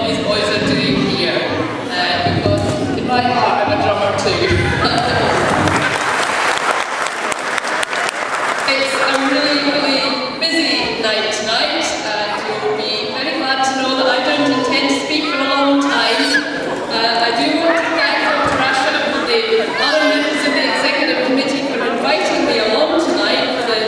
these boys are doing here, because in my heart I'm a drummer too. It's a really, really busy night tonight, and you'll be very glad to know that I don't intend to speak for a long time. I do want to thank Dr. Asham and the other members of the Executive Committee for inviting me along tonight for the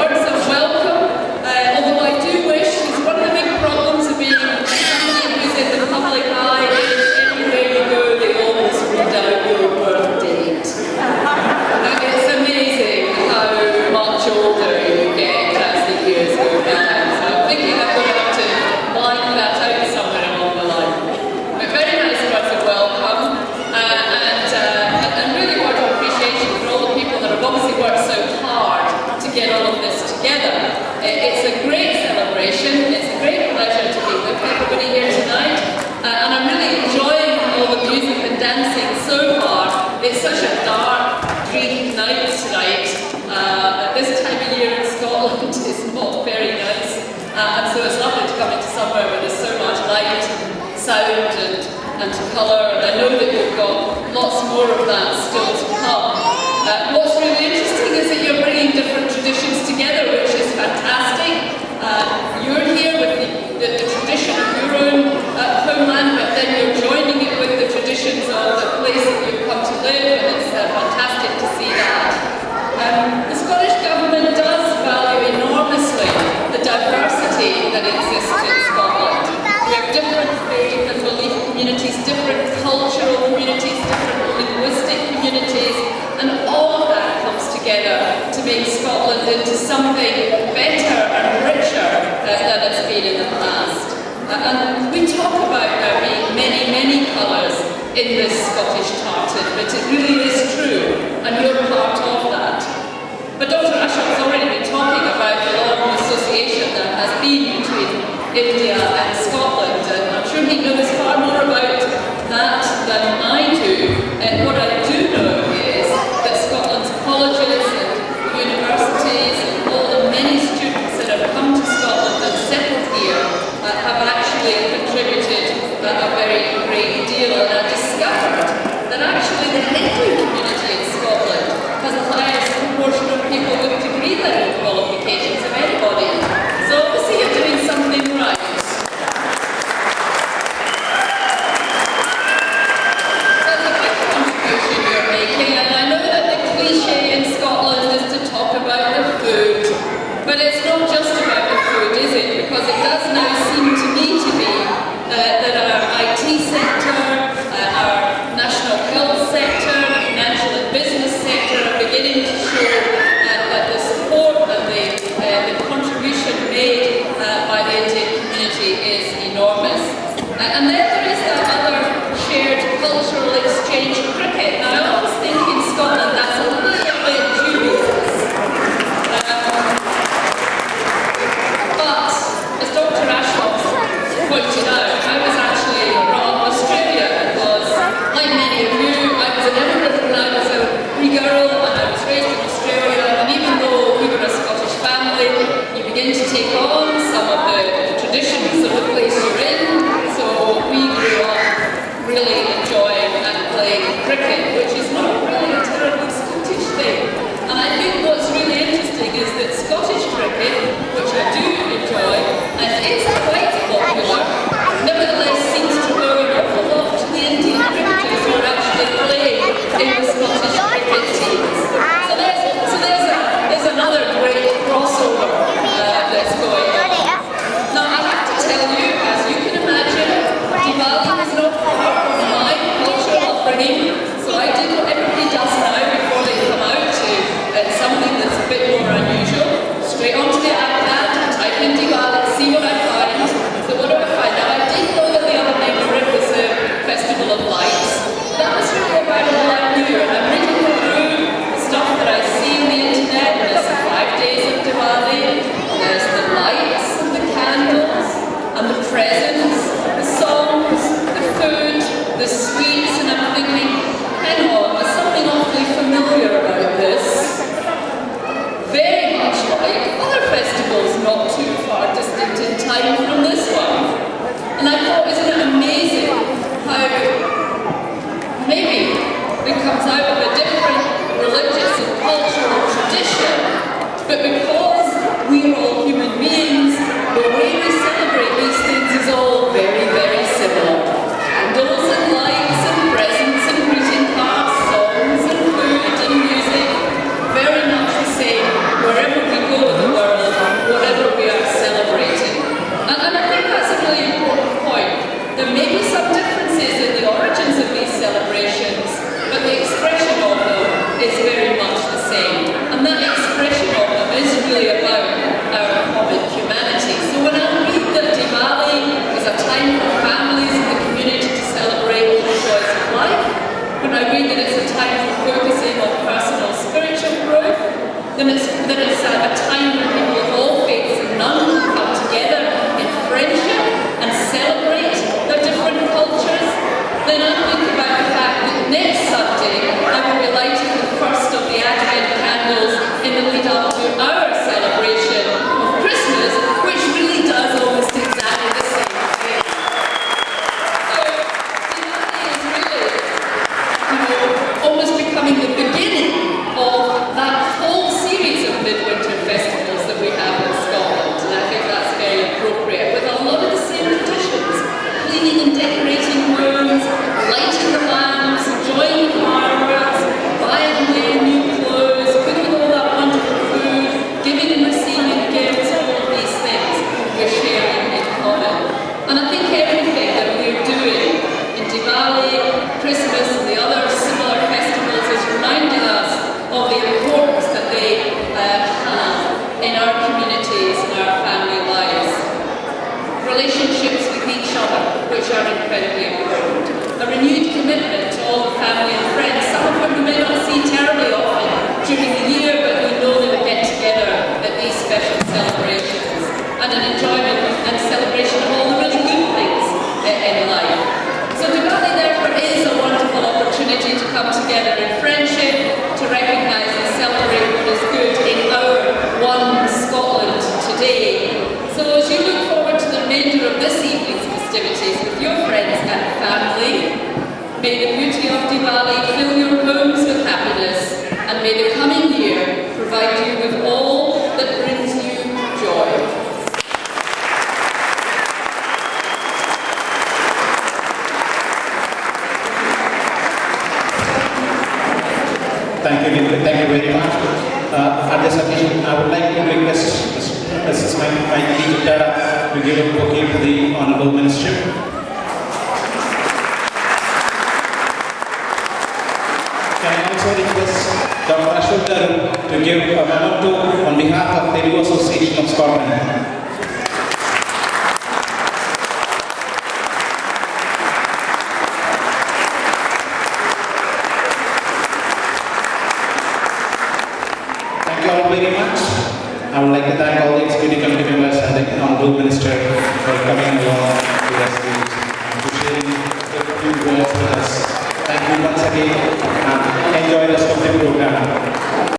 words of welcome, although I do wish, because one of the big problems of being somebody who's in the public eye is anywhere you go they always read out your birth date. It's amazing how much older you get as the years go by. So I'm thinking I'm going to have to blank that out somewhere along the line. But very nice words of welcome, and really word of appreciation for all the people that have obviously worked so hard to get all of this together. It's a great celebration. It's a great pleasure to be with everybody here tonight, and I'm really enjoying all the music and dancing so far. It's such a dark, dreary night tonight. At this time of year in Scotland is not very nice, and so it's lovely to come into somewhere where there's so much light, sound and colour, and I know that you've got lots more of that still to come. What's really interesting is that you're bringing different traditions together, which is fantastic. You're here with the tradition of your own homeland, but then you're joining it with the traditions of the place that you've come to live, and it's fantastic to see that. The Scottish Government does value enormously the diversity that exists in Scotland. We have different faith and belief communities, different cultural communities, different linguistic communities, and all of that comes together to make Scotland into something better and richer than it's been in the past. And we talk about there being many, many colours in this Scottish tartan, but it really is true, and you're part of that. But Dr. Asham's already been talking about the long association that has been between India and Scotland, and I'm sure he knows far more about that than I do. And what I do know is that Scotland's colleges and universities and all the many students that have come to Scotland and settled here have actually contributed a very great deal. And I discovered that actually the Hindu community in Scotland has the highest proportion of people with degree level qualifications of anybody. So obviously you're doing something right. That's a big contribution you're making, and I know that the cliche in Scotland is to talk about the food, but it's not just about the food, is it? Because it does now seem to me to be that our IT sector, our national health sector, financial and business sector are beginning to show that the support and the contribution made by the Indian community is enormous. And then there is that other shared cultural exchange, cricket. Now I always think in Scotland that's a little bit dubious. But as Dr. Asham pointed out, I was actually brought up in Australia, because like many of you, I was an immigrant when I was a wee girl, and I was raised in Australia, and even though we were a Scottish family, you begin to take on some of the traditions of the place you're in. So we grew up really enjoying and playing cricket, which is not really a terribly Scottish thing. And I think what's really interesting is that Scottish cricket, which I do enjoy, and is quite popular, nevertheless seems to go an awful lot to the Indian cricketers who are actually playing in the Scottish cricket teams. So there's another great crossover that's going on. Now I have to tell you, as you can imagine, Deepavali is not part of my families and the community to celebrate all the joys of life, when I read that it's a time for focusing on personal spiritual growth, then it's a time when people of all faiths and none come together in friendship and celebrate their different cultures, then I think about the fact that next Sunday I will be lighting the first of the Advent candles in the lead up to our celebration of Christmas, which really does almost exactly the same thing. So Deepavali is really, almost becoming the beginning of that whole series of midwinter festivals that we have in Scotland, and I think that's very appropriate, with a lot of the same traditions: cleaning and decorating rooms, lighting the lamps, enjoying the fireworks, buying new clothes, cooking all that wonderful food, giving and receiving gifts, all of these things we're sharing in common. And I think everything that we're doing in Deepavali, Christmas and the other similar festivals is reminding us of the importance that they have in our communities and our family lives. Relationships with each other, which are incredibly important. A renewed commitment to all the family and friends, some of whom we may not see terribly often during the year, but we know they will get together at these special celebrations. And an enjoyment and celebration of all the really good things in life. So Deepavali therefore is a wonderful opportunity to come together in friendship, to recognise and celebrate what is good in our one Scotland today. So as you look forward to the remainder of this evening's festivities with your friends and family, may the beauty of Deepavali fill your homes with happiness, and may the coming year provide you with all that brings you joy. Thank you very much. At this occasion, I would like to request Mrs. Mike Tara to give a bouquet to the Honourable Minister. Can I also request Dr. Ashok Garu to give a memento on behalf of the Telugu Association of Scotland. Very much. I would like to thank all the executive committee members and the Honourable Minister for coming along with us to sharing a few words with us. Thank you once again and enjoy the rest of the program.